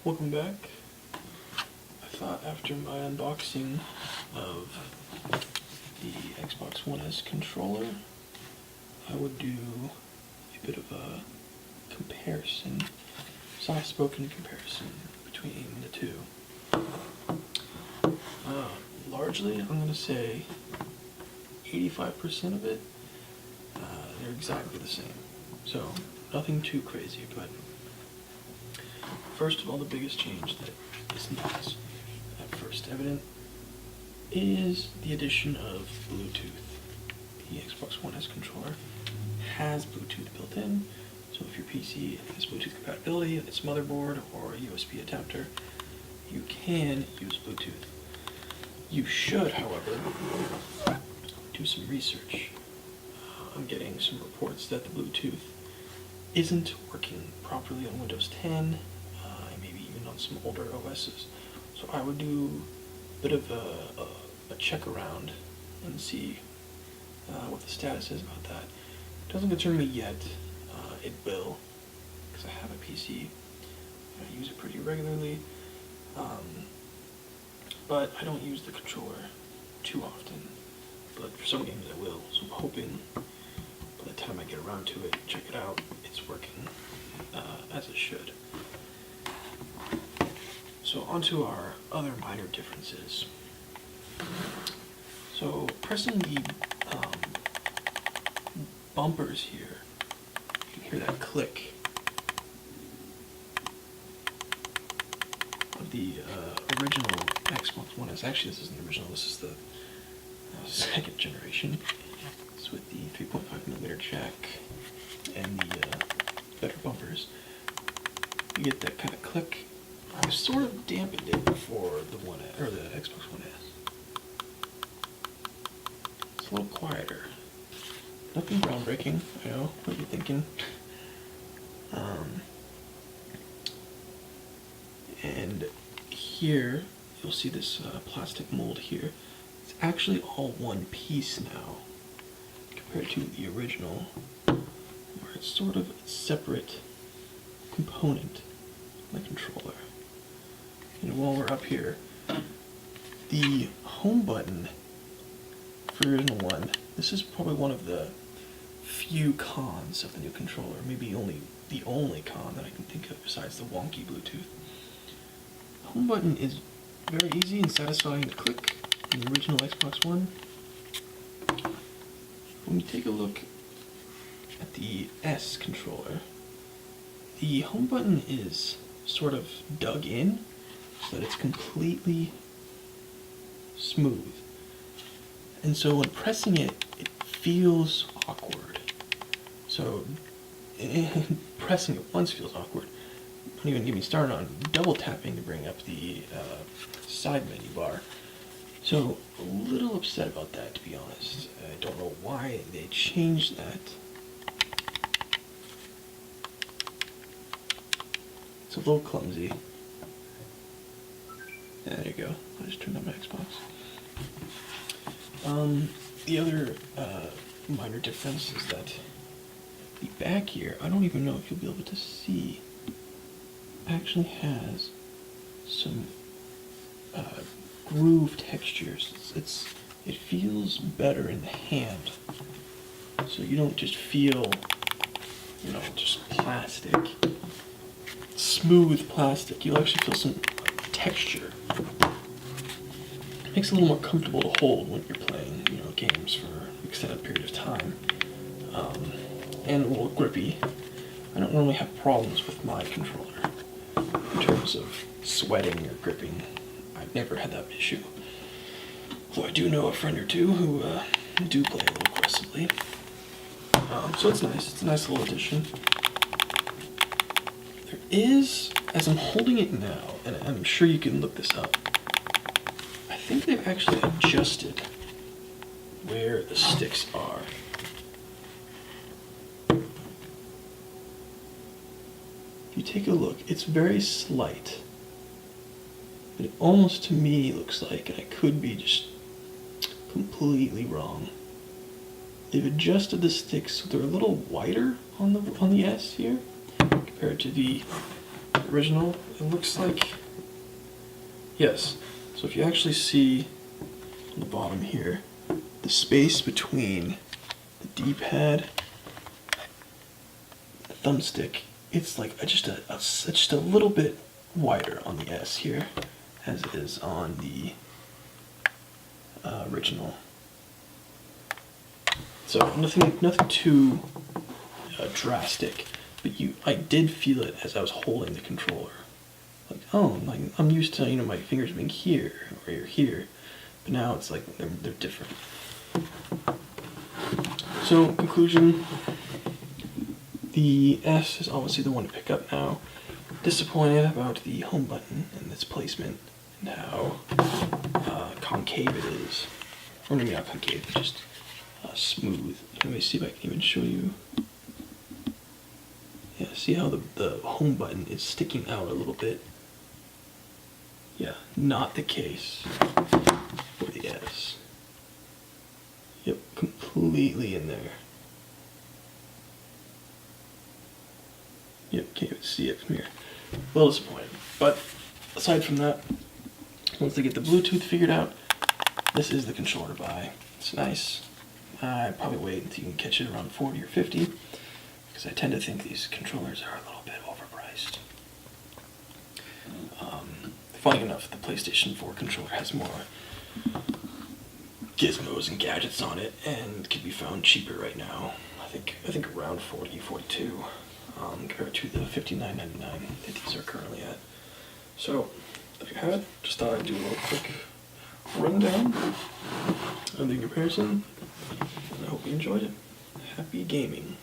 Welcome back. I thought after my unboxing of the Xbox One S controller, I would do a bit of a comparison, soft-spoken comparison between the two. Largely, I'm going to say 85% of it, they're exactly the same. So, nothing too crazy, but first of all, the biggest change that is not at first evident is the addition of Bluetooth. The Xbox One S controller has Bluetooth built in, so if your PC has Bluetooth compatibility on its motherboard or a USB adapter, you can use Bluetooth. You should, however, do some research. I'm getting some reports that the Bluetooth isn't working properly on Windows 10, maybe even on some older OSs. So I would do a bit of a check around and see what the status is about that. It doesn't concern me yet. It will, because I have a PC. I use it pretty regularly. But I don't use the controller too often. But for some games I will, so I'm hoping by the time I get around to it, check it out, it's working as it should. So onto our other minor differences. So pressing the bumpers here, you can hear that click of the original Xbox One S. Actually, this isn't the original, this is the second generation. It's with the 3.5mm jack and the better bumpers. You get that kind of click. I sort of dampened it for the Xbox One S. It's a little quieter. Nothing groundbreaking, I know what you're thinking. And here, you'll see this plastic mold here. It's actually all one piece now, compared to the original, where it's sort of a separate component, the controller. And while we're up here, the home button for the original one, this is probably one of the few cons of the new controller, maybe the only con that I can think of besides the wonky Bluetooth. The home button is very easy and satisfying to click in the original Xbox One. When you take a look at the S controller, the home button is sort of dug in so that it's completely smooth. And so when pressing it, it feels awkward. So pressing it once feels awkward. Don't even get me started on double tapping to bring up the side menu bar. So a little upset about that, to be honest. I don't know why they changed that. It's a little clumsy. There you go. I just turned on my Xbox. The other minor difference is that the back here, I don't even know if you'll be able to see, actually has some groove textures. It feels better in the hand, so you don't just feel, just plastic, smooth plastic. You'll actually feel some texture. It makes it a little more comfortable to hold when you're playing, games for an extended period of time, and a little grippy. I don't normally have problems with my controller in terms of sweating or gripping. I've never had that issue. Though I do know a friend or two who do play a little aggressively. So it's nice. It's a nice little addition. There is, as I'm holding it now, and I'm sure you can look this up, I think they've actually adjusted where the sticks are. If you take a look, it's very slight. It almost to me looks like, and I could be just completely wrong, they've adjusted the sticks so they're a little wider on the S here compared to the original, it looks like, yes. So if you actually see on the bottom here, the space between the D-pad, the thumbstick, it's like just a little bit wider on the S here, as it is on the original. So nothing too drastic, but I did feel it as I was holding the controller. Like, oh, like I'm used to, you know, my fingers being here or here, but now it's like they're different. So conclusion, the S is obviously the one to pick up now. Disappointed about the home button and its placement and how concave it is. Or maybe not concave, but just smooth. Let me see if I can even show you. Yeah, see how the home button is sticking out a little bit? Yeah, not the case for the S. Yep, completely in there. Yep, can't even see it from here. A little disappointed. But aside from that, once they get the Bluetooth figured out, this is the controller to buy. It's nice. I'd probably wait until you can catch it around 40 or 50, because I tend to think these controllers are a little bit overpriced. Funny enough, the PlayStation 4 controller has more gizmos and gadgets on it, and can be found cheaper right now. I think around 40, 42, compared to the $59.99 that these are currently at. So, there you have it. Just thought I'd do a little quick rundown of the comparison, and I hope you enjoyed it. Happy gaming.